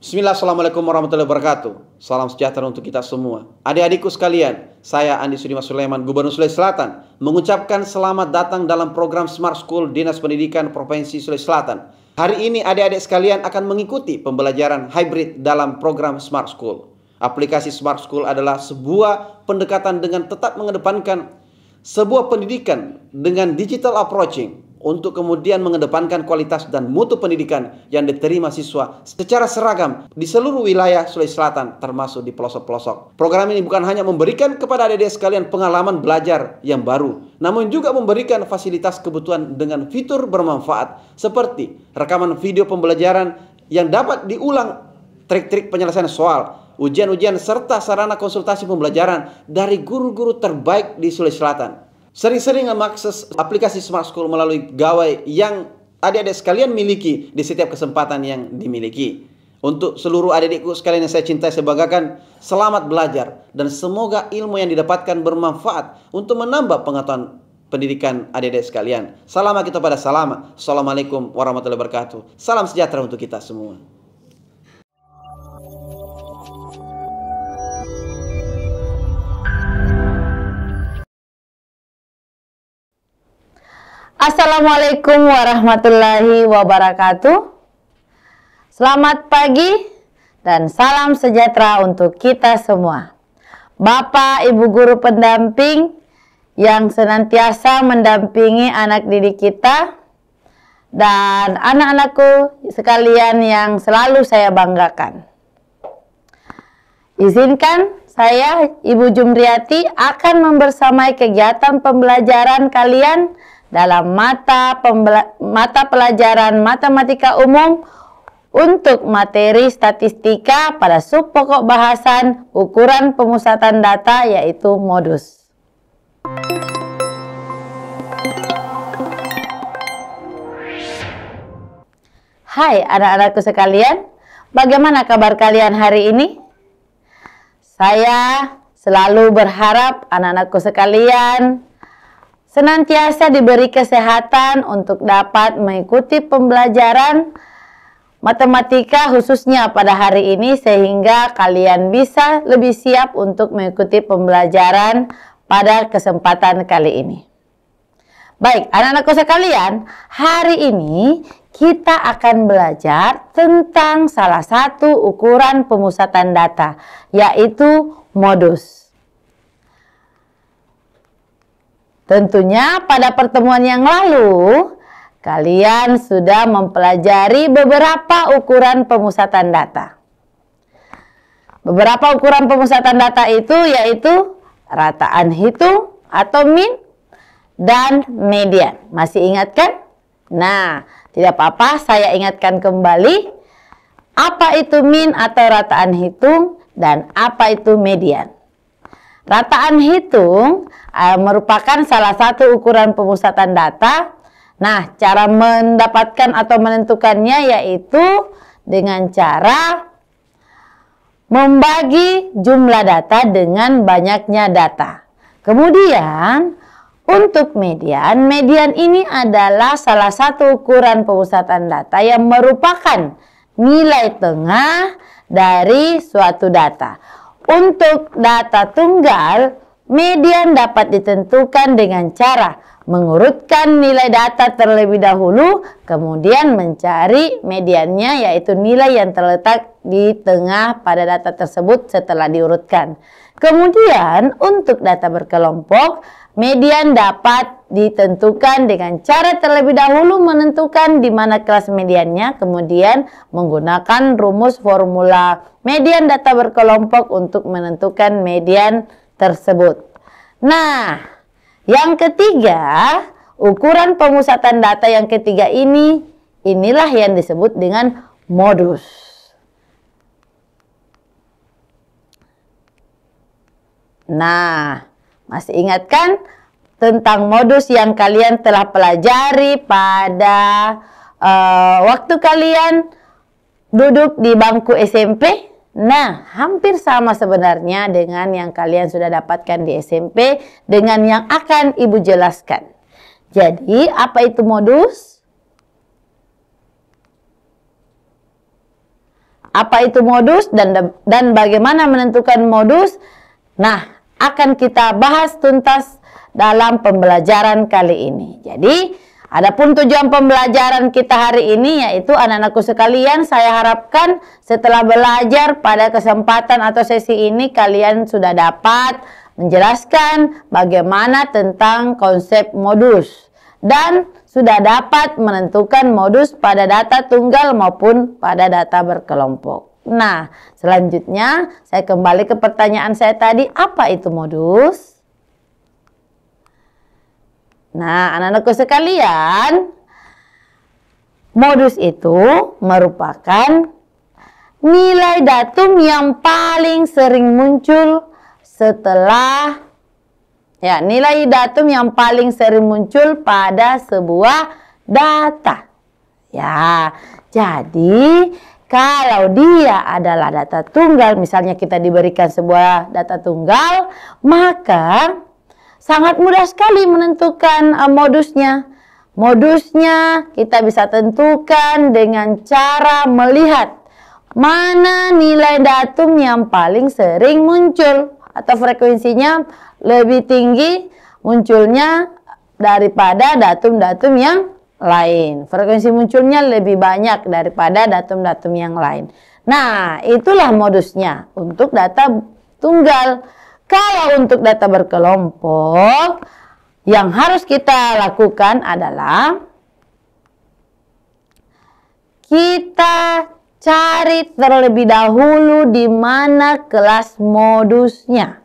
Bismillah, Assalamualaikum warahmatullahi wabarakatuh. Salam sejahtera untuk kita semua. Adik-adikku sekalian, saya Andi Sudimas Sulaiman, Gubernur Sulawesi Selatan, mengucapkan selamat datang dalam program Smart School Dinas Pendidikan Provinsi Sulawesi Selatan. Hari ini adik-adik sekalian akan mengikuti pembelajaran hybrid dalam program Smart School. Aplikasi Smart School adalah sebuah pendekatan dengan tetap mengedepankan sebuah pendidikan dengan digital approaching, untuk kemudian mengedepankan kualitas dan mutu pendidikan yang diterima siswa secara seragam di seluruh wilayah Sulawesi Selatan, termasuk di pelosok-pelosok. Program ini bukan hanya memberikan kepada adik-adik sekalian pengalaman belajar yang baru, namun juga memberikan fasilitas kebutuhan dengan fitur bermanfaat seperti rekaman video pembelajaran yang dapat diulang, trik-trik penyelesaian soal, ujian-ujian, serta sarana konsultasi pembelajaran dari guru-guru terbaik di Sulawesi Selatan. Sering-sering mengakses aplikasi Smart School melalui gawai yang adik-adik sekalian miliki di setiap kesempatan yang dimiliki. Untuk seluruh adik-adikku sekalian yang saya cintai, saya banggakan, selamat belajar dan semoga ilmu yang didapatkan bermanfaat untuk menambah pengetahuan pendidikan adik-adik sekalian. Salam kita pada salam. Assalamualaikum warahmatullahi wabarakatuh. Salam sejahtera untuk kita semua. Assalamualaikum warahmatullahi wabarakatuh. Selamat pagi dan salam sejahtera untuk kita semua. Bapak, Ibu guru pendamping yang senantiasa mendampingi anak didik kita dan anak-anakku sekalian yang selalu saya banggakan. Izinkan saya, Ibu Jumriati, akan membersamai kegiatan pembelajaran kalian dalam mata pelajaran matematika umum untuk materi statistika pada sub pokok bahasan ukuran pemusatan data, yaitu modus. Hai anak-anakku sekalian, bagaimana kabar kalian hari ini? Saya selalu berharap anak-anakku sekalian senantiasa diberi kesehatan untuk dapat mengikuti pembelajaran matematika khususnya pada hari ini, sehingga kalian bisa lebih siap untuk mengikuti pembelajaran pada kesempatan kali ini. Baik, anak-anakku sekalian, hari ini kita akan belajar tentang salah satu ukuran pemusatan data, yaitu modus. Tentunya pada pertemuan yang lalu, kalian sudah mempelajari beberapa ukuran pemusatan data. Beberapa ukuran pemusatan data itu yaitu rataan hitung atau min dan median. Masih ingat kan? Nah, tidak apa-apa, saya ingatkan kembali. Apa itu min atau rataan hitung dan apa itu median? Rataan hitung merupakan salah satu ukuran pemusatan data. Nah, cara mendapatkan atau menentukannya yaitu dengan cara membagi jumlah data dengan banyaknya data. Kemudian, untuk median, median ini adalah salah satu ukuran pemusatan data yang merupakan nilai tengah dari suatu data. Untuk data tunggal, median dapat ditentukan dengan cara mengurutkan nilai data terlebih dahulu, kemudian mencari mediannya, yaitu nilai yang terletak di tengah pada data tersebut setelah diurutkan. Kemudian untuk data berkelompok, median dapat ditentukan dengan cara terlebih dahulu menentukan di mana kelas mediannya, kemudian menggunakan rumus formula median data berkelompok untuk menentukan median tersebut. Nah, yang ketiga, ukuran pemusatan data yang ketiga inilah yang disebut dengan modus. Nah, masih ingat kan tentang modus yang kalian telah pelajari pada waktu kalian duduk di bangku SMP? Nah, hampir sama sebenarnya dengan yang kalian sudah dapatkan di SMP dengan yang akan Ibu jelaskan. Jadi, apa itu modus? Apa itu modus dan bagaimana menentukan modus? Nah, akan kita bahas tuntas dalam pembelajaran kali ini. Jadi, adapun tujuan pembelajaran kita hari ini yaitu anak-anakku sekalian, saya harapkan setelah belajar pada kesempatan atau sesi ini kalian sudah dapat menjelaskan bagaimana tentang konsep modus dan sudah dapat menentukan modus pada data tunggal maupun pada data berkelompok. Nah, selanjutnya saya kembali ke pertanyaan saya tadi, apa itu modus? Nah, anak-anakku sekalian, modus itu merupakan nilai datum yang paling sering muncul setelah nilai datum yang paling sering muncul pada sebuah data. Ya, jadi kalau dia adalah data tunggal, misalnya kita diberikan sebuah data tunggal, maka sangat mudah sekali menentukan modusnya. Modusnya kita bisa tentukan dengan cara melihat mana nilai datum yang paling sering muncul atau frekuensinya lebih tinggi munculnya daripada datum-datum yang lain. Frekuensi munculnya lebih banyak daripada datum-datum yang lain. Nah, itulah modusnya untuk data tunggal. Kalau untuk data berkelompok, yang harus kita lakukan adalah kita cari terlebih dahulu di mana kelas modusnya.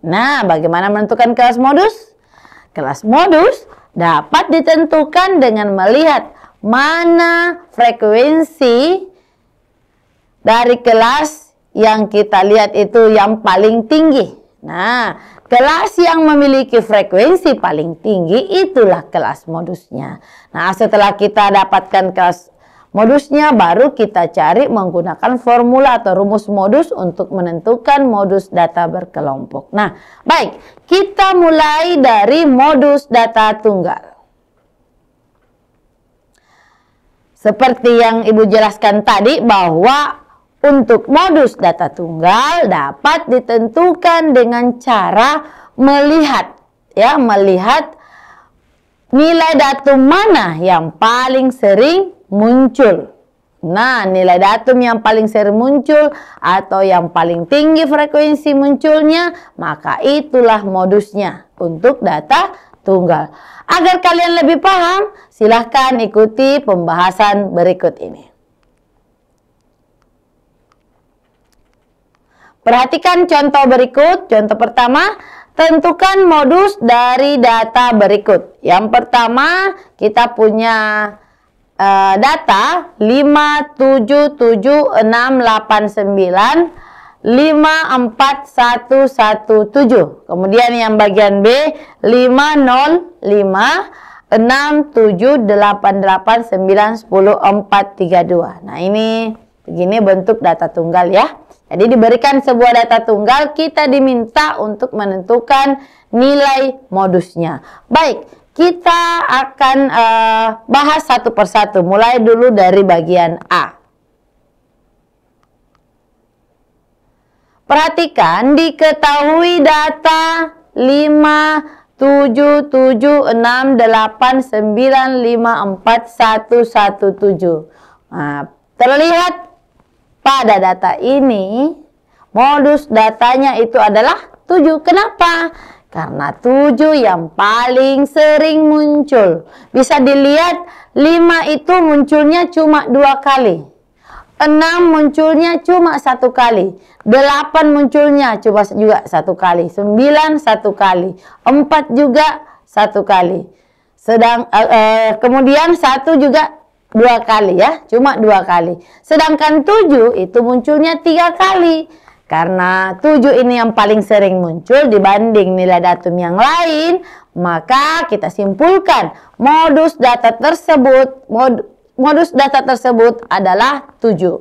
Nah, bagaimana menentukan kelas modus? Kelas modus dapat ditentukan dengan melihat mana frekuensi dari kelas yang kita lihat itu yang paling tinggi. Nah, kelas yang memiliki frekuensi paling tinggi itulah kelas modusnya. Nah, setelah kita dapatkan kelas modusnya, baru kita cari menggunakan formula atau rumus modus untuk menentukan modus data berkelompok. Nah, baik, kita mulai dari modus data tunggal. Seperti yang Ibu jelaskan tadi, bahwa untuk modus data tunggal dapat ditentukan dengan cara melihat nilai datum mana yang paling sering muncul. Nah, nilai datum yang paling sering muncul atau yang paling tinggi frekuensi munculnya, maka itulah modusnya untuk data tunggal. Agar kalian lebih paham, silahkan ikuti pembahasan berikut ini. Perhatikan contoh berikut. Contoh pertama, tentukan modus dari data berikut. Yang pertama, kita punya data 57768954117. Kemudian yang bagian B 5056788910432. Nah, ini begini bentuk data tunggal ya. Jadi diberikan sebuah data tunggal, kita diminta untuk menentukan nilai modusnya. Baik, kita akan bahas satu persatu. Mulai dulu dari bagian A. Perhatikan, diketahui data 57768954117. Nah, terlihat pada data ini modus datanya itu adalah 7. Kenapa? Karena 7 yang paling sering muncul. Bisa dilihat 5 itu munculnya cuma 2 kali. 6 munculnya cuma 1 kali. 8 munculnya cuma juga 1 kali. 9 1 kali. 4 juga 1 kali. Kemudian 1 juga 2 kali ya. Cuma 2 kali. Sedangkan 7 itu munculnya 3 kali. Karena 7 ini yang paling sering muncul dibanding nilai datum yang lain, maka kita simpulkan modus data tersebut adalah 7.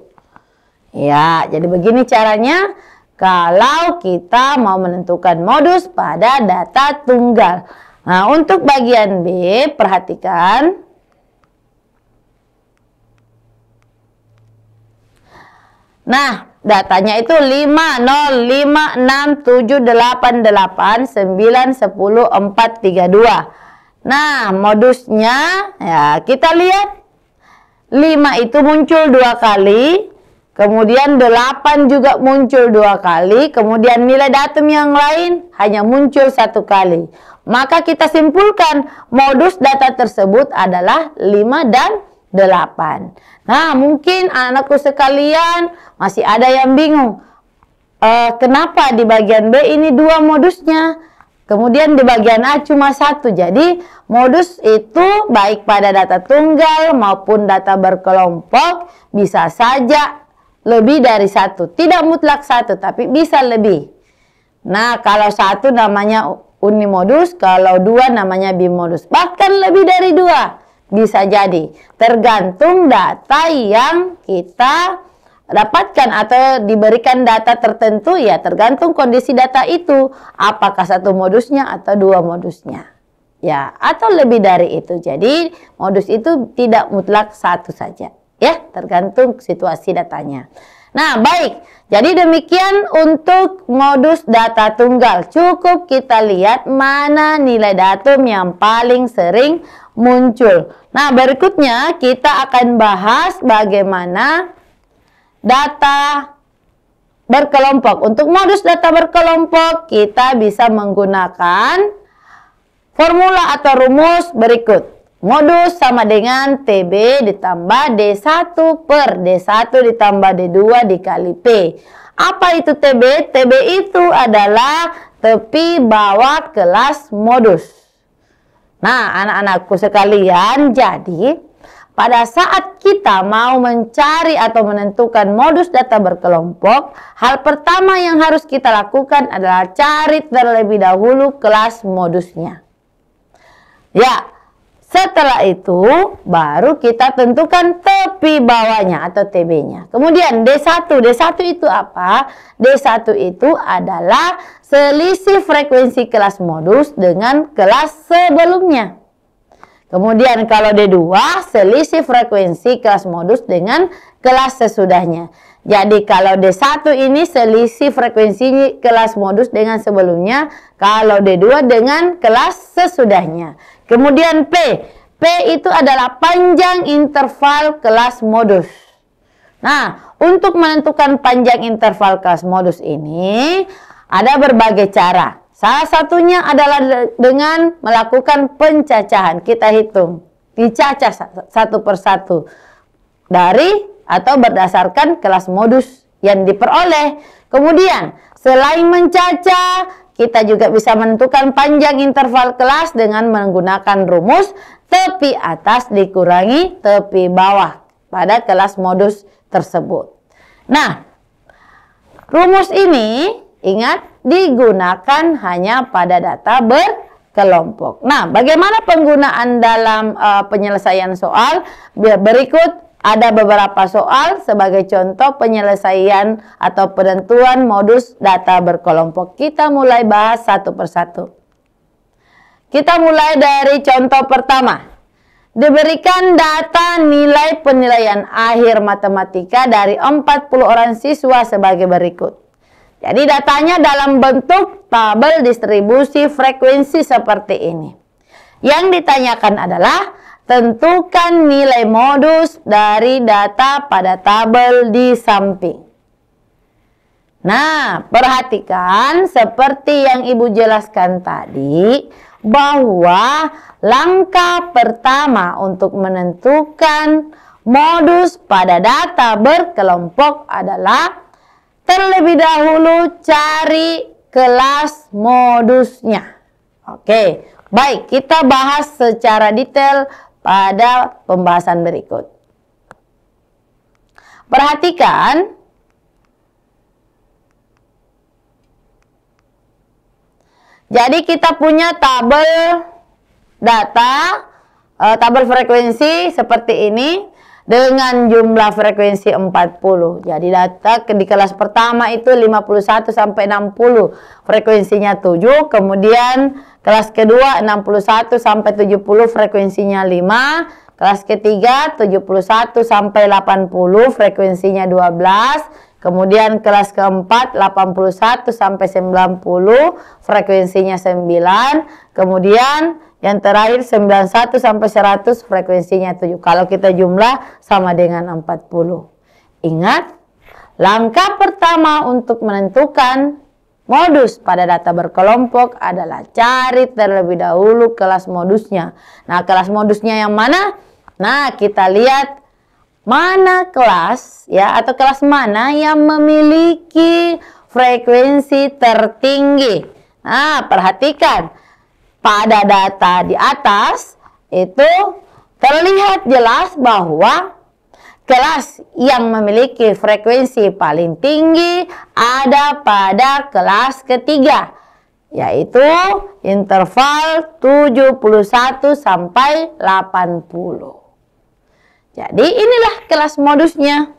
Ya, jadi begini caranya kalau kita mau menentukan modus pada data tunggal. Nah, untuk bagian B, perhatikan. Nah, datanya itu 5, 0, 5, 6, 7, 8, 8, 9, 10, 4, 3, 2. Nah, modusnya ya kita lihat 5 itu muncul 2 kali, kemudian 8 juga muncul 2 kali, kemudian nilai datum yang lain hanya muncul 1 kali. Maka kita simpulkan modus data tersebut adalah 5 dan 8. Nah, mungkin anak-anakku sekalian masih ada yang bingung. Kenapa di bagian B ini 2 modusnya? Kemudian di bagian A cuma 1. Jadi modus itu baik pada data tunggal maupun data berkelompok bisa saja lebih dari 1. Tidak mutlak 1, tapi bisa lebih. Nah, kalau 1 namanya unimodus, kalau 2 namanya bimodus. Bahkan lebih dari 2 bisa jadi. Tergantung data yang kita dapatkan atau diberikan data tertentu, ya tergantung kondisi data itu. Apakah 1 modusnya atau 2 modusnya. Ya, atau lebih dari itu. Jadi modus itu tidak mutlak 1 saja. Ya, tergantung situasi datanya. Nah, baik. Jadi demikian untuk modus data tunggal. Cukup kita lihat mana nilai datum yang paling sering muncul. Nah, berikutnya kita akan bahas bagaimana data berkelompok. Untuk modus data berkelompok, kita bisa menggunakan formula atau rumus berikut. Modus sama dengan TB ditambah D1 per D1 ditambah D2 dikali P. Apa itu TB? TB itu adalah tepi bawah kelas modus. Nah, anak-anakku sekalian, jadi pada saat kita mau mencari atau menentukan modus data berkelompok, hal pertama yang harus kita lakukan adalah cari terlebih dahulu kelas modusnya. Ya, setelah itu baru kita tentukan tepi bawahnya atau TB-nya. Kemudian D1. D1 itu apa? D1 itu adalah selisih frekuensi kelas modus dengan kelas sebelumnya. Kemudian kalau D2, selisih frekuensi kelas modus dengan kelas sesudahnya. Jadi kalau D1 ini selisih frekuensi kelas modus dengan sebelumnya, kalau D2 dengan kelas sesudahnya. Kemudian P. P itu adalah panjang interval kelas modus. Nah, untuk menentukan panjang interval kelas modus ini ada berbagai cara. Salah satunya adalah dengan melakukan pencacahan. Kita hitung, dicacah satu persatu dari atau berdasarkan kelas modus yang diperoleh. Kemudian, selain mencacah, kita juga bisa menentukan panjang interval kelas dengan menggunakan rumus tepi atas dikurangi tepi bawah pada kelas modus tersebut. Nah, rumus ini ingat digunakan hanya pada data berkelompok. Nah, bagaimana penggunaan dalam penyelesaian soal? Berikut ada beberapa soal sebagai contoh penyelesaian atau penentuan modus data berkelompok. Kita mulai bahas satu persatu. Kita mulai dari contoh pertama. Diberikan data nilai penilaian akhir matematika dari 40 orang siswa sebagai berikut. Jadi datanya dalam bentuk tabel distribusi frekuensi seperti ini. Yang ditanyakan adalah tentukan nilai modus dari data pada tabel di samping. Nah, perhatikan seperti yang Ibu jelaskan tadi, bahwa langkah pertama untuk menentukan modus pada data berkelompok adalah terlebih dahulu cari kelas modusnya. Oke, baik, kita bahas secara detail pada pembahasan berikut. Perhatikan, jadi kita punya tabel data, tabel frekuensi seperti ini dengan jumlah frekuensi 40. Jadi data di kelas pertama itu 51 sampai 60, frekuensinya 7. Kemudian kelas kedua 61 sampai 70, frekuensinya 5. Kelas ketiga 71 sampai 80, frekuensinya 12. Kemudian kelas keempat 81 sampai 90, frekuensinya 9. Kemudian yang terakhir 91 sampai 100, frekuensinya 7. Kalau kita jumlah sama dengan 40. Ingat, langkah pertama untuk menentukan modus pada data berkelompok adalah cari terlebih dahulu kelas modusnya. Nah, kelas modusnya yang mana? Nah, kita lihat mana kelas ya, atau kelas mana yang memiliki frekuensi tertinggi. Nah, perhatikan pada data di atas itu terlihat jelas bahwa kelas yang memiliki frekuensi paling tinggi ada pada kelas ketiga, yaitu interval 71 sampai 80. Jadi inilah kelas modusnya.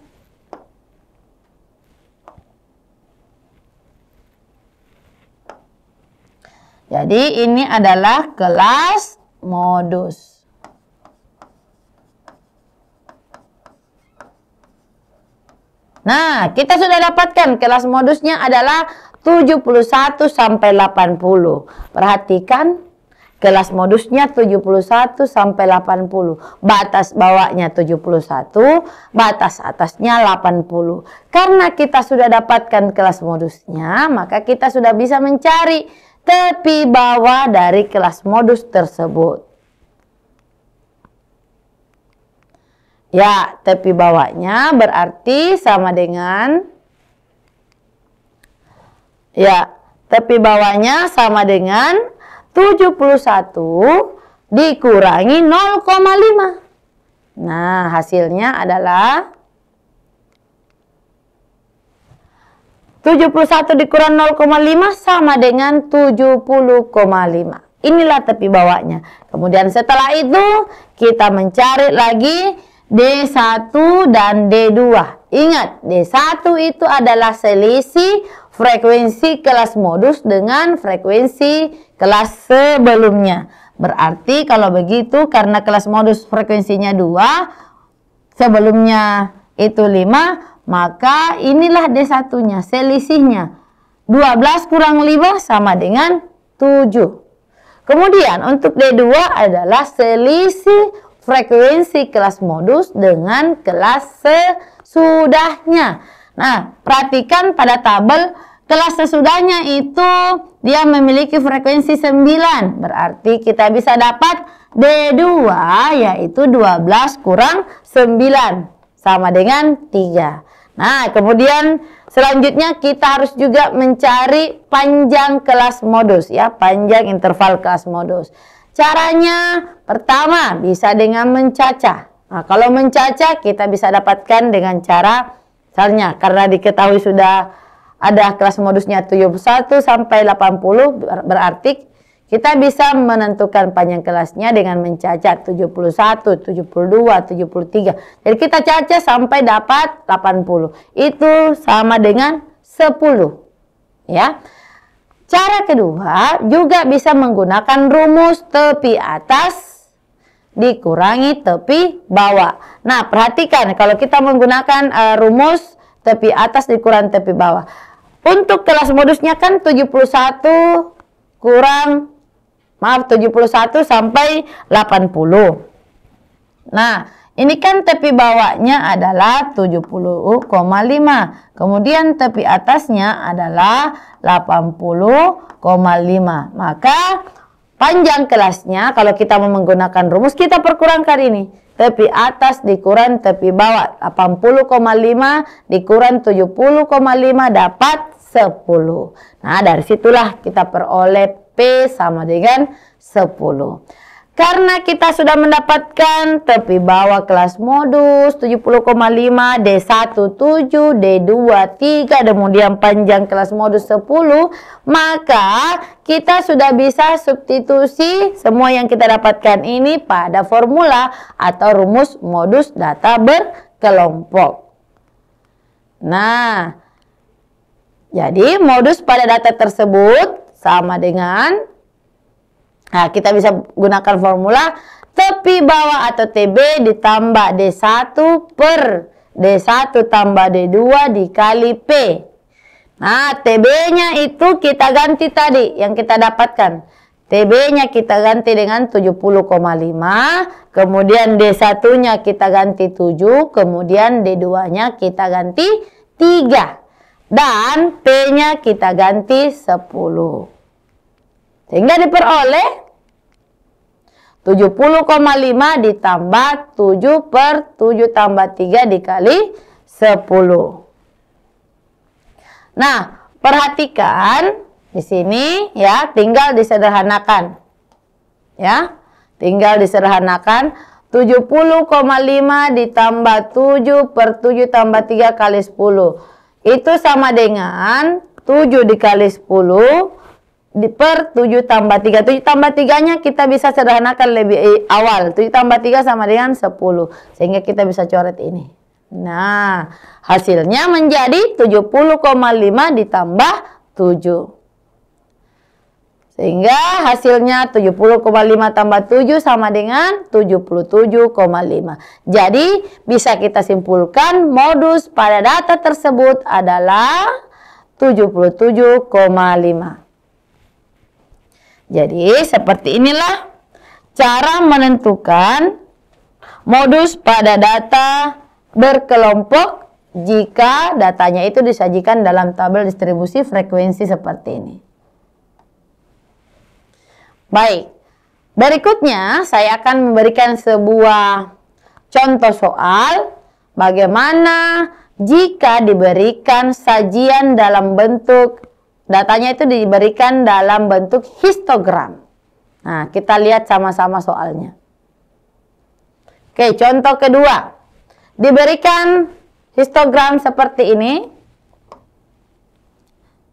Jadi ini adalah kelas modus. Nah, kita sudah dapatkan kelas modusnya adalah 71 sampai 80. Perhatikan. Kelas modusnya 71 sampai 80. Batas bawahnya 71, batas atasnya 80. Karena kita sudah dapatkan kelas modusnya, maka kita sudah bisa mencari tepi bawah dari kelas modus tersebut. Ya, tepi bawahnya berarti sama dengan tepi bawahnya sama dengan 71 dikurangi 0,5. Nah, hasilnya adalah 71 dikurangi 0,5 sama dengan 70,5. Inilah tepi bawahnya. Kemudian setelah itu kita mencari lagi D1 dan D2. Ingat, D1 itu adalah selisih frekuensi kelas modus dengan frekuensi kelas sebelumnya. Berarti kalau begitu, karena kelas modus frekuensinya 2, sebelumnya itu 5, maka inilah D1-nya, selisihnya. 12 kurang 5 sama dengan 7. Kemudian untuk D2 adalah selisih frekuensi kelas modus dengan kelas sesudahnya. Nah, perhatikan pada tabel kelas sesudahnya itu dia memiliki frekuensi 9. Berarti kita bisa dapat D2 yaitu 12 kurang 9 sama dengan 3. Nah, kemudian selanjutnya kita harus juga mencari panjang kelas modus ya, panjang interval kelas modus. Caranya pertama bisa dengan mencacah. Nah, kalau mencacah kita bisa dapatkan dengan cara misalnya karena diketahui sudah ada kelas modusnya 71 sampai 80, berarti kita bisa menentukan panjang kelasnya dengan mencacah 71, 72, 73. Jadi kita cacah sampai dapat 80. Itu sama dengan 10. Ya. Cara kedua juga bisa menggunakan rumus tepi atas dikurangi tepi bawah. Nah, perhatikan kalau kita menggunakan rumus tepi atas dikurangi tepi bawah. Untuk kelas modusnya kan 71 sampai 80. Nah, ini kan tepi bawahnya adalah 70,5. Kemudian tepi atasnya adalah 80,5. Maka panjang kelasnya kalau kita mau menggunakan rumus kita perkurangkan ini. Tepi atas dikurang tepi bawah. 80,5 dikurang 70,5 dapat 10. Nah, dari situlah kita peroleh P sama dengan 10. Karena kita sudah mendapatkan tepi bawah kelas modus 70,5, D1 7, D2 3, kemudian panjang kelas modus 10, maka kita sudah bisa substitusi semua yang kita dapatkan ini pada formula atau rumus modus data berkelompok. Nah, jadi modus pada data tersebut sama dengan, nah, kita bisa gunakan formula tepi bawah atau TB ditambah D1 per D1 tambah D2 dikali P. Nah, TB-nya itu kita ganti tadi yang kita dapatkan. TB-nya kita ganti dengan 70,5, kemudian D1-nya kita ganti 7, kemudian D2-nya kita ganti 3. Dan P-nya kita ganti 10. Sehingga diperoleh 70,5 ditambah 7 per 7 tambah 3 dikali 10. Nah, perhatikan di sini ya, tinggal disederhanakan. Ya, tinggal disederhanakan 70,5 ditambah 7 per 7 tambah 3 kali 10. Itu sama dengan 7 dikali 10 per 7 tambah 3. 7 tambah 3-nya kita bisa sederhanakan lebih awal. 7 tambah 3 sama dengan 10. Sehingga kita bisa coret ini. Nah, hasilnya menjadi 70,5 ditambah 7. Sehingga hasilnya 70,5 tambah 7 sama dengan 77,5. Jadi bisa kita simpulkan modus pada data tersebut adalah 77,5. Jadi seperti inilah cara menentukan modus pada data berkelompok jika datanya itu disajikan dalam tabel distribusi frekuensi seperti ini. Baik, berikutnya saya akan memberikan sebuah contoh soal bagaimana jika diberikan sajian dalam bentuk, datanya itu diberikan dalam bentuk histogram. Nah, kita lihat sama-sama soalnya. Oke, contoh kedua. Diberikan histogram seperti ini.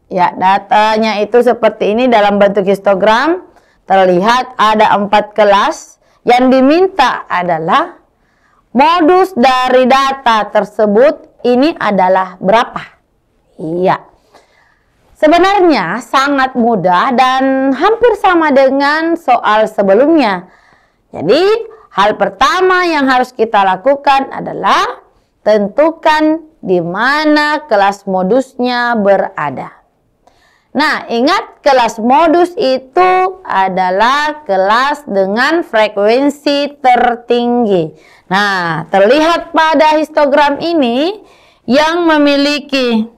Ya, datanya itu seperti ini dalam bentuk histogram. Terlihat ada 4 kelas. Yang diminta adalah modus dari data tersebut ini adalah berapa? Iya. Sebenarnya sangat mudah dan hampir sama dengan soal sebelumnya. Jadi, hal pertama yang harus kita lakukan adalah tentukan di mana kelas modusnya berada. Nah, ingat kelas modus itu adalah kelas dengan frekuensi tertinggi. Nah, terlihat pada histogram ini yang memiliki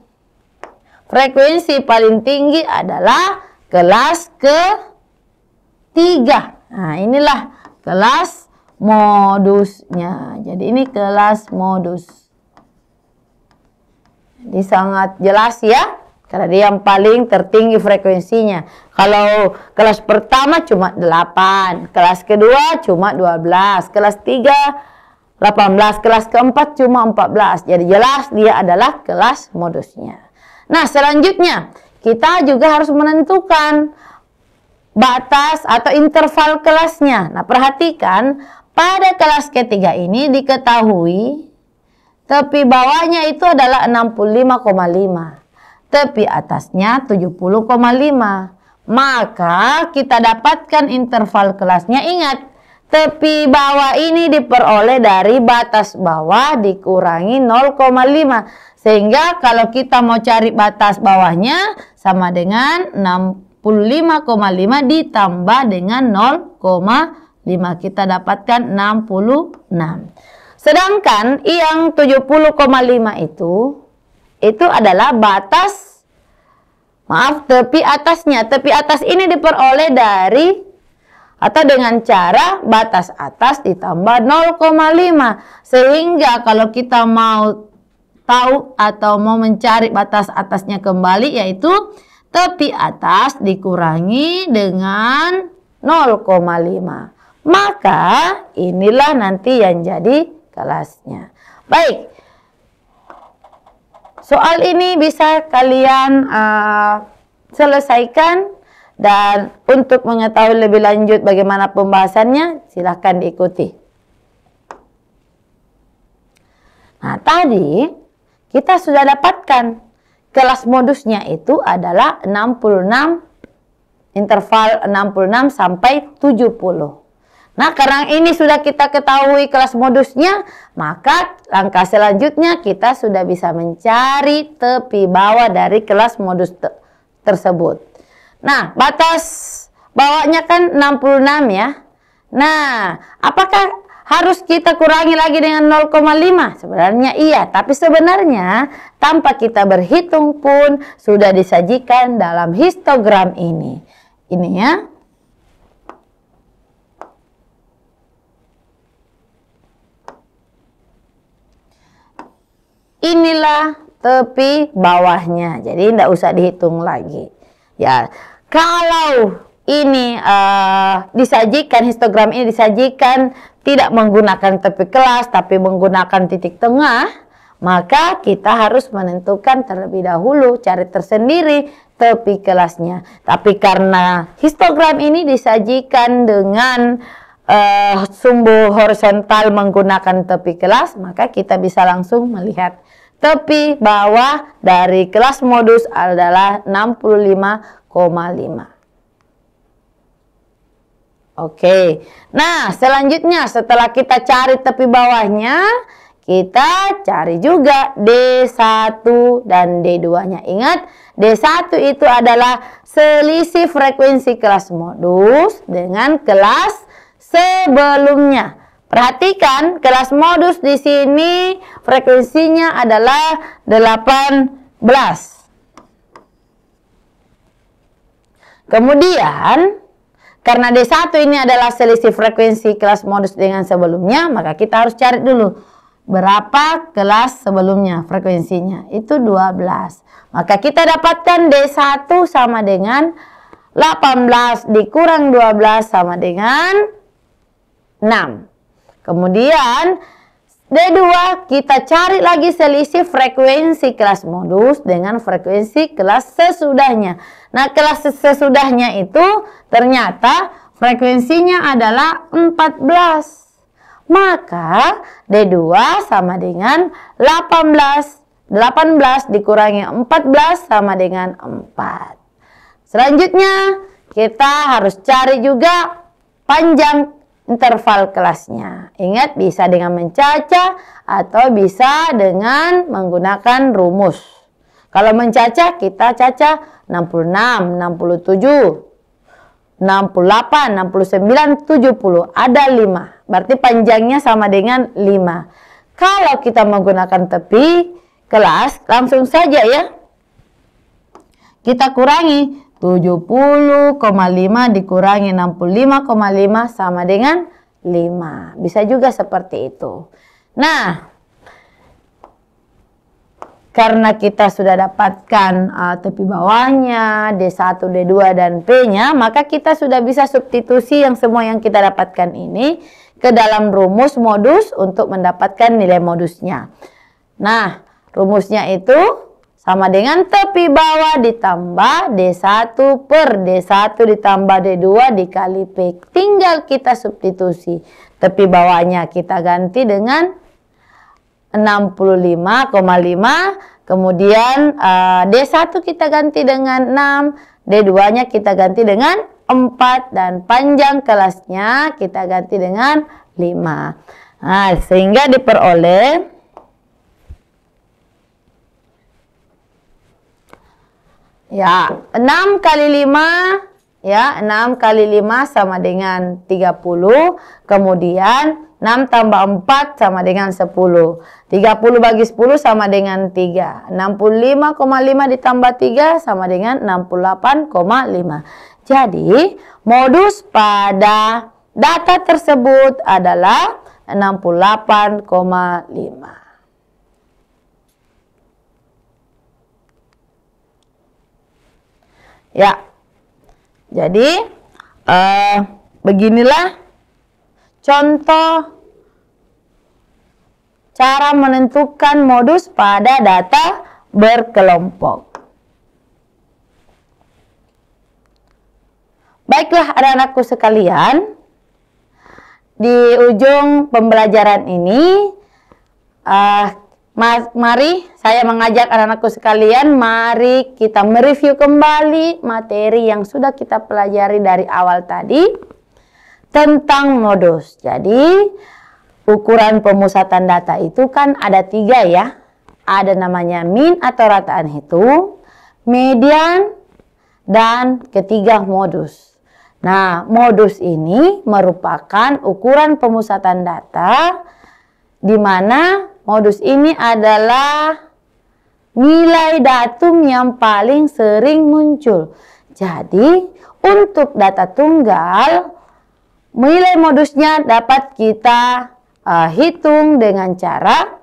frekuensi paling tinggi adalah kelas ketiga. Nah, inilah kelas modusnya. Jadi ini kelas modus. Jadi sangat jelas ya. Karena dia yang paling tertinggi frekuensinya. Kalau kelas pertama cuma 8, kelas kedua cuma 12, kelas 3 18, kelas keempat cuma 14. Jadi jelas dia adalah kelas modusnya. Nah, selanjutnya kita juga harus menentukan batas atau interval kelasnya. Nah, perhatikan pada kelas ketiga ini diketahui tepi bawahnya itu adalah 65,5. Tepi atasnya 70,5. Maka kita dapatkan interval kelasnya. Ingat, tepi bawah ini diperoleh dari batas bawah dikurangi 0,5. Sehingga kalau kita mau cari batas bawahnya sama dengan 65,5 ditambah dengan 0,5. Kita dapatkan 66. Sedangkan yang 70,5 itu adalah batas, maaf, tepi atasnya. Tepi atas ini diperoleh dari atau dengan cara batas atas ditambah 0,5. Sehingga kalau kita mau tahu atau mau mencari batas atasnya kembali, yaitu tepi atas dikurangi dengan 0,5. Maka inilah nanti yang jadi kelasnya. Baik. Soal ini bisa kalian selesaikan, dan untuk mengetahui lebih lanjut bagaimana pembahasannya silahkan diikuti. Nah, tadi kita sudah dapatkan kelas modusnya itu adalah 66, interval 66 sampai 70. Nah, karena ini sudah kita ketahui kelas modusnya, maka langkah selanjutnya kita sudah bisa mencari tepi bawah dari kelas modus tersebut. Nah, batas bawahnya kan 66 ya. Nah, apakah harus kita kurangi lagi dengan 0,5? Sebenarnya iya, tapi sebenarnya tanpa kita berhitung pun sudah disajikan dalam histogram ini. Ini ya. Inilah tepi bawahnya, jadi tidak usah dihitung lagi. Ya, kalau ini disajikan, histogram ini disajikan tidak menggunakan tepi kelas, tapi menggunakan titik tengah, maka kita harus menentukan terlebih dahulu, cari tersendiri tepi kelasnya. Tapi karena histogram ini disajikan dengan sumbu horizontal menggunakan tepi kelas, maka kita bisa langsung melihat tepi bawah dari kelas modus adalah 65,5. Oke, nah selanjutnya setelah kita cari tepi bawahnya, kita cari juga D1 dan D2-nya. Ingat, D1 itu adalah selisih frekuensi kelas modus dengan kelas sebelumnya. Perhatikan, kelas modus di sini frekuensinya adalah 18. Kemudian, karena D1 ini adalah selisih frekuensi kelas modus dengan sebelumnya, maka kita harus cari dulu berapa kelas sebelumnya frekuensinya. Itu 12. Maka kita dapatkan D1 sama dengan 18 dikurang 12 sama dengan 6. Kemudian D2 kita cari lagi selisih frekuensi kelas modus dengan frekuensi kelas sesudahnya. Nah, kelas sesudahnya itu ternyata frekuensinya adalah 14. Maka D2 sama dengan 18. 18 dikurangi 14 sama dengan 4. Selanjutnya kita harus cari juga panjang interval kelasnya. Ingat, bisa dengan mencacah atau bisa dengan menggunakan rumus. Kalau mencacah, kita cacah 66, 67, 68, 69, 70. Ada 5. Berarti panjangnya sama dengan 5. Kalau kita menggunakan tepi kelas, langsung saja ya. Kita kurangi 70,5 dikurangi 65,5 sama dengan 5. Bisa juga seperti itu. Nah, karena kita sudah dapatkan tepi bawahnya, D1, D2, dan P-nya, maka kita sudah bisa substitusi yang semua yang kita dapatkan ini ke dalam rumus modus untuk mendapatkan nilai modusnya. Nah, rumusnya itu sama dengan tepi bawah ditambah D1 per D1 ditambah D2 dikali P. Tinggal kita substitusi. Tepi bawahnya kita ganti dengan 65,5. Kemudian D1 kita ganti dengan 6. D2-nya kita ganti dengan 4. Dan panjang kelasnya kita ganti dengan 5. Nah, sehingga diperoleh ya, 6 kali 5, ya, 6 kali 5 sama dengan 30. Kemudian 6 tambah 4 sama dengan 10. 30 bagi 10 sama dengan 3. 65,5 ditambah 3 sama dengan 68,5. Jadi, modus pada data tersebut adalah 68,5. Ya, jadi beginilah contoh cara menentukan modus pada data berkelompok. Baiklah anak-anakku sekalian, di ujung pembelajaran ini mari saya mengajak anak-anakku sekalian, mari kita mereview kembali materi yang sudah kita pelajari dari awal tadi. tentang modus. Jadi ukuran pemusatan data itu kan ada 3 ya. Ada namanya mean atau rataan hitung, median, dan ketiga modus. Nah, modus ini merupakan ukuran pemusatan data di mana modus ini adalah nilai datum yang paling sering muncul. Jadi, untuk data tunggal, nilai modusnya dapat kita hitung dengan cara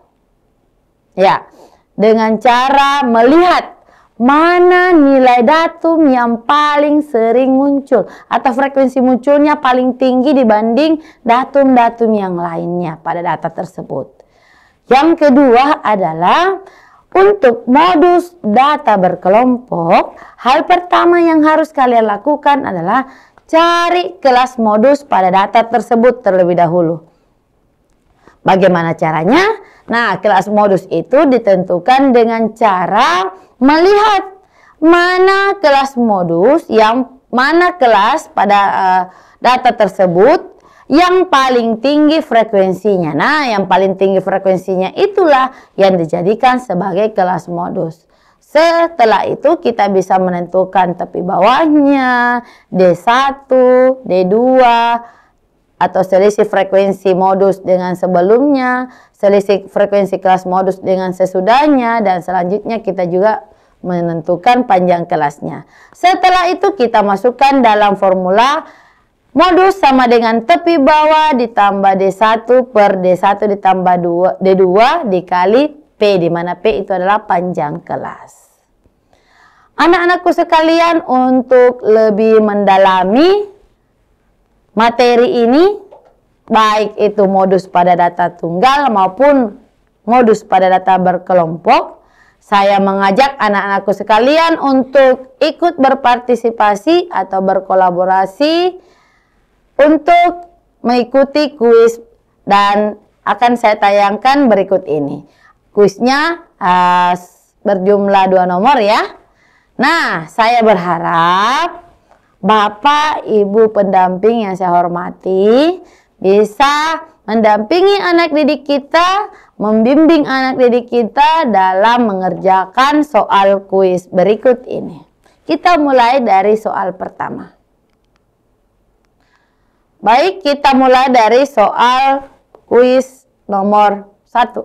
melihat mana nilai datum yang paling sering muncul atau frekuensi munculnya paling tinggi dibanding datum-datum yang lainnya pada data tersebut. Yang kedua adalah untuk modus data berkelompok, hal pertama yang harus kalian lakukan adalah cari kelas modus pada data tersebut terlebih dahulu. Bagaimana caranya? Nah, kelas modus itu ditentukan dengan cara melihat mana kelas modus mana kelas pada data tersebut yang paling tinggi frekuensinya. Nah, yang paling tinggi frekuensinya itulah yang dijadikan sebagai kelas modus. Setelah itu kita bisa menentukan tepi bawahnya, D1, D2, atau selisih frekuensi modus dengan sebelumnya, selisih frekuensi kelas modus dengan sesudahnya, dan selanjutnya kita juga menentukan panjang kelasnya. Setelah itu kita masukkan dalam formula modus sama dengan tepi bawah ditambah D1 per D1 ditambah D2 dikali P, di mana P itu adalah panjang kelas. Anak-anakku sekalian, untuk lebih mendalami materi ini, baik itu modus pada data tunggal maupun modus pada data berkelompok, saya mengajak anak-anakku sekalian untuk ikut berpartisipasi atau berkolaborasi untuk mengikuti kuis dan akan saya tayangkan berikut ini. Kuisnya berjumlah 2 nomor ya. Nah, saya berharap Bapak, Ibu pendamping yang saya hormati bisa mendampingi anak didik kita, membimbing anak didik kita dalam mengerjakan soal kuis berikut ini. Kita mulai dari soal pertama. Baik, kita mulai dari soal kuis nomor 1.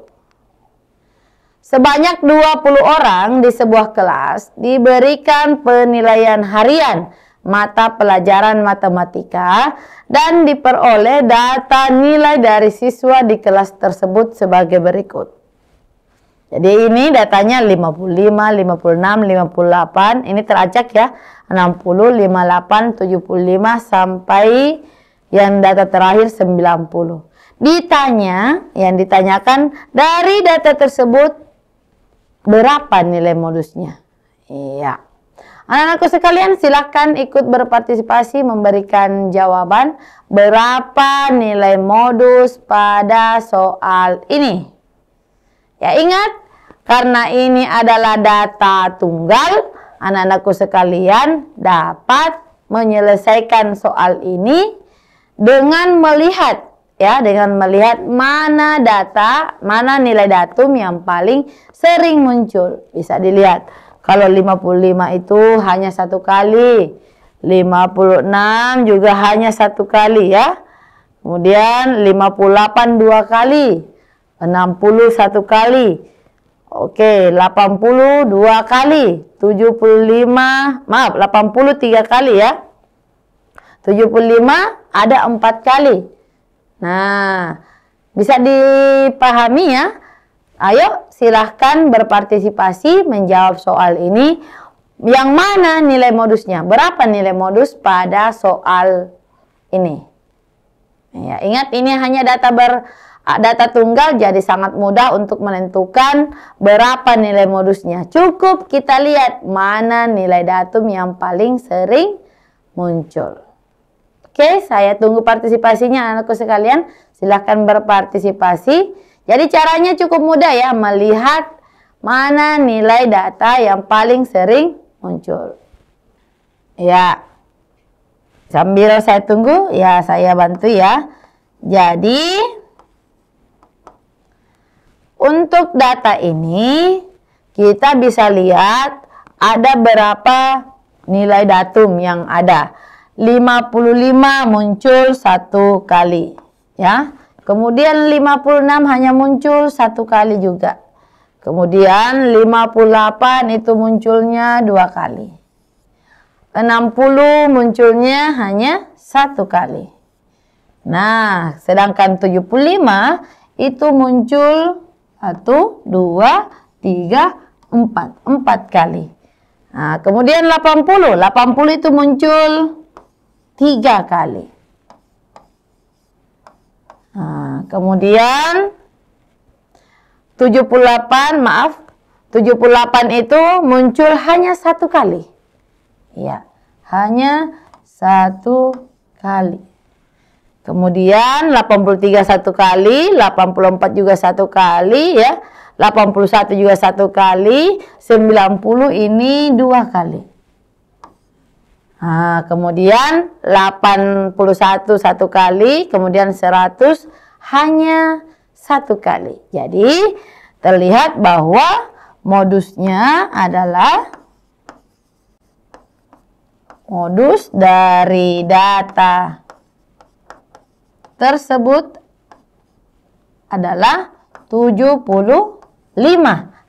Sebanyak 20 orang di sebuah kelas diberikan penilaian harian mata pelajaran matematika dan diperoleh data nilai dari siswa di kelas tersebut sebagai berikut. Jadi ini datanya 55, 56, 58, ini teracak ya, 60, 58, 75 sampai yang data terakhir 90. Yang ditanyakan dari data tersebut berapa nilai modusnya? Iya. Anak-anakku sekalian, silakan ikut berpartisipasi memberikan jawaban berapa nilai modus pada soal ini. Ya, ingat, karena ini adalah data tunggal, anak-anakku sekalian dapat menyelesaikan soal ini dengan melihat mana nilai datum yang paling sering muncul. Bisa dilihat. Kalau 55 itu hanya 1 kali, 56 juga hanya 1 kali ya. Kemudian 58 2 kali, 60 1 kali. Oke, 80 2 kali, 80 3 kali ya. 75 ada 4 kali. Nah, bisa dipahami ya. Ayo silahkan berpartisipasi menjawab soal ini. Yang mana nilai modusnya? Berapa nilai modus pada soal ini? Ya, ingat ini hanya data tunggal, jadi sangat mudah untuk menentukan berapa nilai modusnya. Cukup kita lihat mana nilai datum yang paling sering muncul. Oke, saya tunggu partisipasinya anakku sekalian. Silahkan berpartisipasi. Jadi caranya cukup mudah ya, melihat mana nilai data yang paling sering muncul. Ya, Sambil saya tunggu, ya saya bantu ya. Jadi, untuk data ini, kita bisa lihat ada berapa nilai datum yang ada. 55 muncul 1 kali. Ya. Kemudian 56 hanya muncul 1 kali juga. Kemudian 58 itu munculnya 2 kali. 60 munculnya hanya 1 kali. Nah, sedangkan 75 itu muncul 1, 2, 3, 4 kali. Nah, kemudian 80 itu muncul 3 kali. Nah, kemudian 78 itu muncul hanya 1 kali. Ya, hanya 1 kali. Kemudian 83 1 kali, 84 juga 1 kali ya. 81 juga 1 kali, 90 ini 2 kali. Nah, kemudian 81 1 kali, kemudian 100 hanya 1 kali. Jadi terlihat bahwa modusnya adalah modus dari data tersebut adalah 75.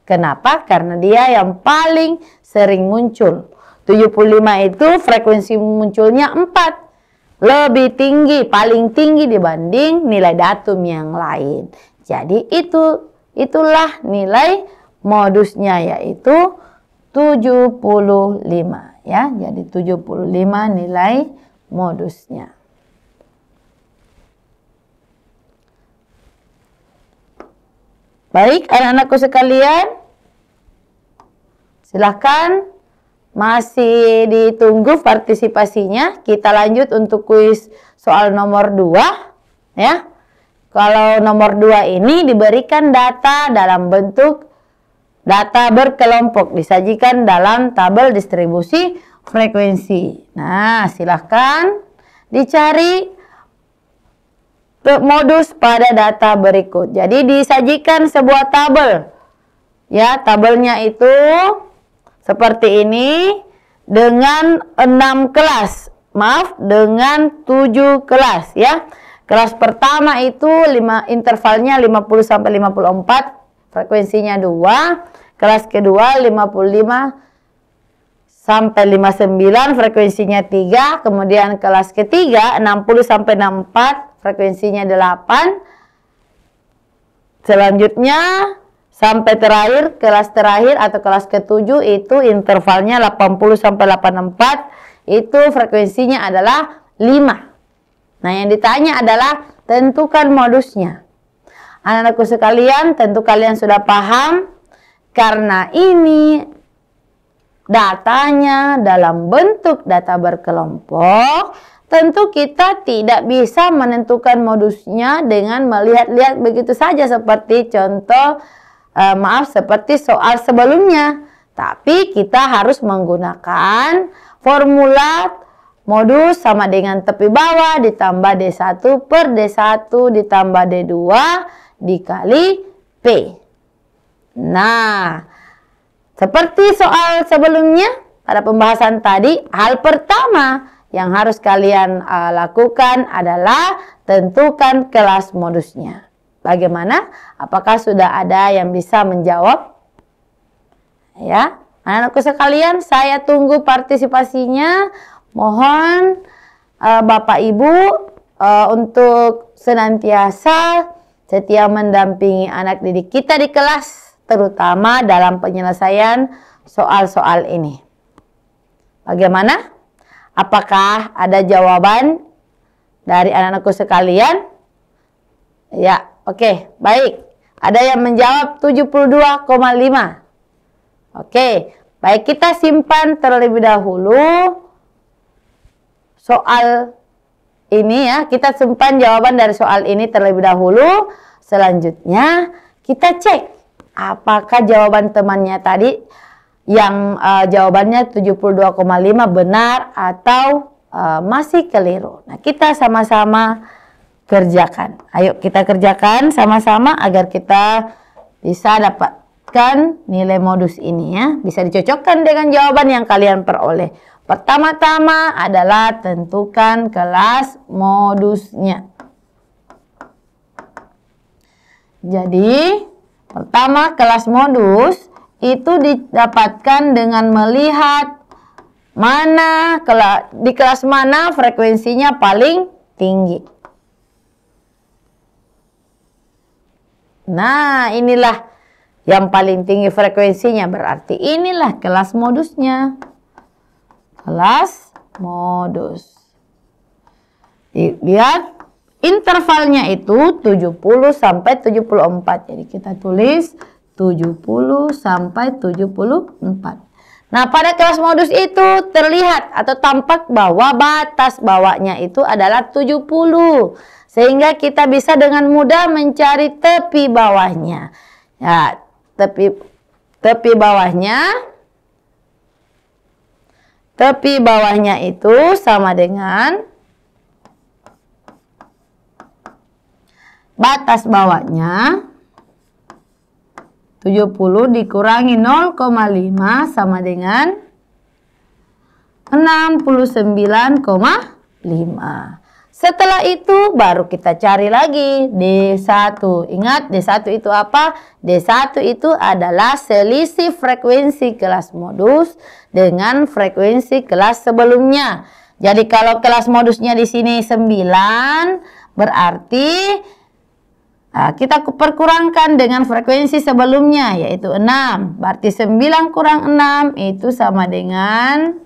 Kenapa? Karena dia yang paling sering muncul. 75 itu frekuensi munculnya 4. Lebih tinggi, paling tinggi dibanding nilai datum yang lain. Jadi itulah nilai modusnya, yaitu 75 ya. Jadi 75 nilai modusnya. Baik, anak-anakku sekalian, silahkan, masih ditunggu partisipasinya. Kita lanjut untuk kuis soal nomor 2 ya. Kalau nomor 2 ini diberikan data dalam bentuk data berkelompok, disajikan dalam tabel distribusi frekuensi. Nah, silahkan dicari modus pada data berikut. Jadi disajikan sebuah tabel. Ya, tabelnya itu seperti ini dengan 6 kelas. Maaf, dengan 7 kelas ya. Kelas pertama itu intervalnya 50 sampai 54, frekuensinya 2. Kelas kedua 55 sampai 59, frekuensinya 3. Kemudian kelas ketiga 60 sampai 64, frekuensinya 8. Selanjutnya sampai terakhir, kelas terakhir atau kelas ke-7 itu intervalnya 80 sampai 84, itu frekuensinya adalah 5. Nah, yang ditanya adalah tentukan modusnya. Anak-anakku sekalian, tentu kalian sudah paham karena ini datanya dalam bentuk data berkelompok. Tentu kita tidak bisa menentukan modusnya dengan melihat-lihat begitu saja seperti contoh, seperti soal sebelumnya. Tapi kita harus menggunakan formula modus sama dengan tepi bawah ditambah D1 per D1 ditambah D2 dikali P. Nah, seperti soal sebelumnya pada pembahasan tadi, hal pertama yang harus kalian lakukan adalah tentukan kelas modusnya. Bagaimana? Apakah sudah ada yang bisa menjawab? Ya, anak-anakku sekalian, saya tunggu partisipasinya. Mohon Bapak Ibu untuk senantiasa setia mendampingi anak didik kita di kelas, terutama dalam penyelesaian soal-soal ini. Bagaimana? Apakah ada jawaban dari anak-anakku sekalian? Ya, oke, baik. Ada yang menjawab 72,5. Oke, baik, kita simpan terlebih dahulu soal ini ya. Kita simpan jawaban dari soal ini terlebih dahulu. Selanjutnya kita cek apakah jawaban temannya tadi yang jawabannya 72,5 benar atau masih keliru. Nah, kita sama-sama kerjakan. Ayo kita kerjakan sama-sama agar kita bisa dapatkan nilai modus ini ya. Bisa dicocokkan dengan jawaban yang kalian peroleh. Pertama-tama adalah tentukan kelas modusnya. Jadi, pertama kelas modus itu didapatkan dengan melihat di kelas mana frekuensinya paling tinggi. Nah, inilah yang paling tinggi frekuensinya, berarti inilah kelas modusnya. Kelas modus. Lihat intervalnya itu 70 sampai 74. Jadi kita tulis 70 sampai 74. Nah, pada kelas modus itu terlihat atau tampak bahwa batas bawahnya itu adalah 70. Sehingga kita bisa dengan mudah mencari tepi bawahnya. Ya, tepi bawahnya itu sama dengan batas bawahnya 70 dikurangi 0,5 sama dengan 69,5. Setelah itu baru kita cari lagi D1. Ingat D1 itu apa? D1 itu adalah selisih frekuensi kelas modus dengan frekuensi kelas sebelumnya. Jadi kalau kelas modusnya di sini 9, berarti kita perkurangkan dengan frekuensi sebelumnya yaitu 6. Berarti 9 kurang 6 itu sama dengan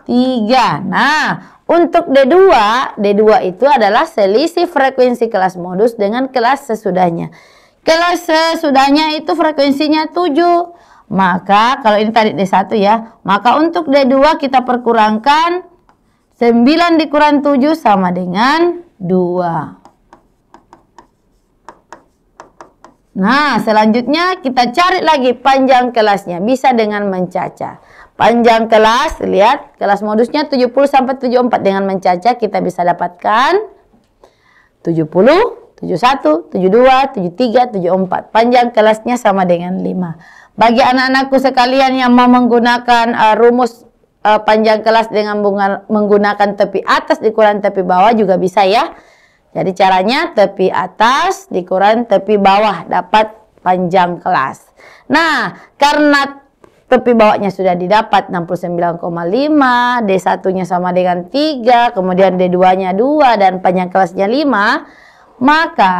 3. Nah, untuk D2 itu adalah selisih frekuensi kelas modus dengan kelas sesudahnya. Kelas sesudahnya itu frekuensinya 7. Maka kalau ini tadi D1 ya, maka untuk D2 kita perkurangkan 9 dikurang 7 sama dengan 2. Nah, selanjutnya kita cari lagi panjang kelasnya. Bisa dengan mencacah. Panjang kelas, lihat kelas modusnya 70 sampai 74. Dengan mencacah kita bisa dapatkan 70, 71, 72, 73, 74. Panjang kelasnya sama dengan 5. Bagi anak-anakku sekalian yang mau menggunakan rumus panjang kelas dengan menggunakan tepi atas dikurangi tepi bawah juga bisa ya. Jadi caranya tepi atas dikurang tepi bawah dapat panjang kelas. Nah, karena tepi bawahnya sudah didapat 69,5, D1-nya sama dengan 3, kemudian D2-nya 2 dan panjang kelasnya 5, maka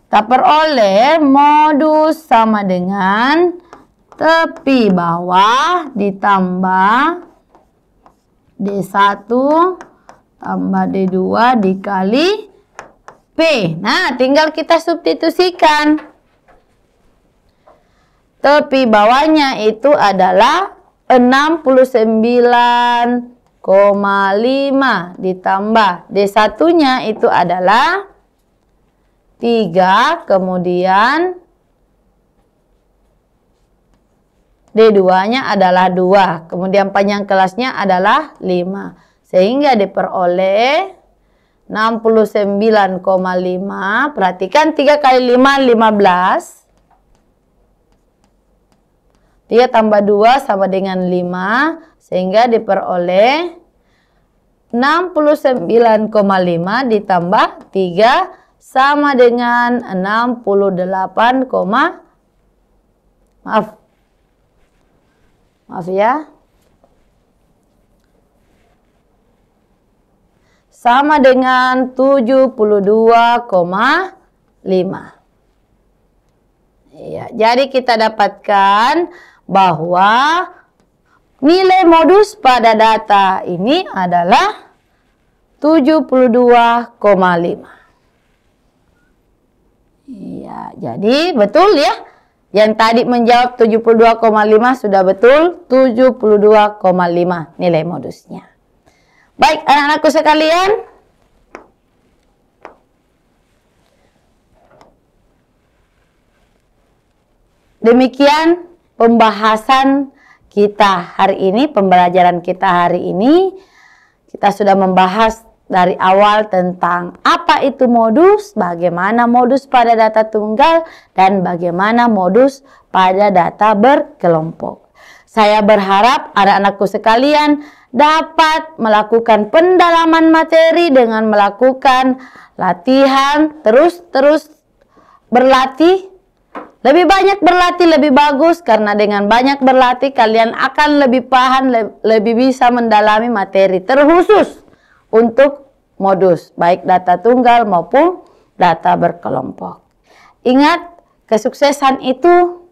kita peroleh modus sama dengan tepi bawah ditambah D1 tambah D2 dikali P. Nah, tinggal kita substitusikan. Tepi bawahnya itu adalah 69,5 ditambah D1-nya itu adalah 3, kemudian D2-nya adalah 2, kemudian panjang kelasnya adalah 5. Sehingga diperoleh 69,5. Perhatikan 3 kali 5, 15. 3 tambah 2 sama dengan 5. Sehingga diperoleh 69,5 ditambah 3 sama dengan 68, maaf ya. Sama dengan 72,5. Ya, jadi kita dapatkan bahwa nilai modus pada data ini adalah 72,5. Ya, jadi betul ya. Yang tadi menjawab 72,5 sudah betul, 72,5 nilai modusnya. Baik, anak-anakku sekalian, demikian pembahasan kita hari ini, pembelajaran kita hari ini, kita sudah membahas dari awal tentang apa itu modus, bagaimana modus pada data tunggal, dan bagaimana modus pada data berkelompok. Saya berharap anak-anakku sekalian dapat melakukan pendalaman materi dengan melakukan latihan, terus berlatih. Lebih banyak berlatih lebih bagus, karena dengan banyak berlatih kalian akan lebih paham, lebih bisa mendalami materi terkhusus untuk modus, baik data tunggal maupun data berkelompok. Ingat, kesuksesan itu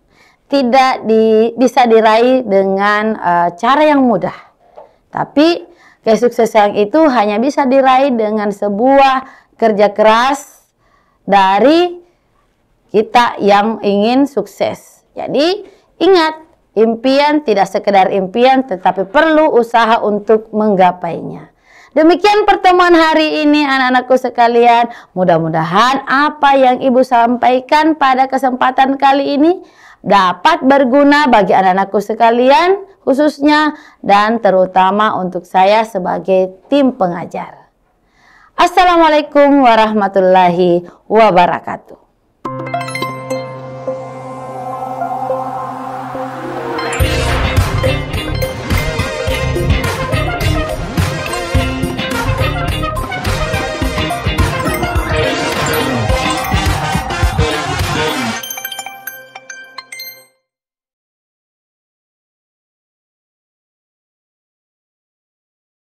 tidak bisa diraih dengan cara yang mudah. Tapi kesuksesan itu hanya bisa diraih dengan sebuah kerja keras dari kita yang ingin sukses. Jadi ingat, impian tidak sekedar impian, tetapi perlu usaha untuk menggapainya. Demikian pertemuan hari ini anak-anakku sekalian. Mudah-mudahan apa yang Ibu sampaikan pada kesempatan kali ini dapat berguna bagi anak-anakku sekalian khususnya, dan terutama untuk saya sebagai tim pengajar. Assalamualaikum warahmatullahi wabarakatuh.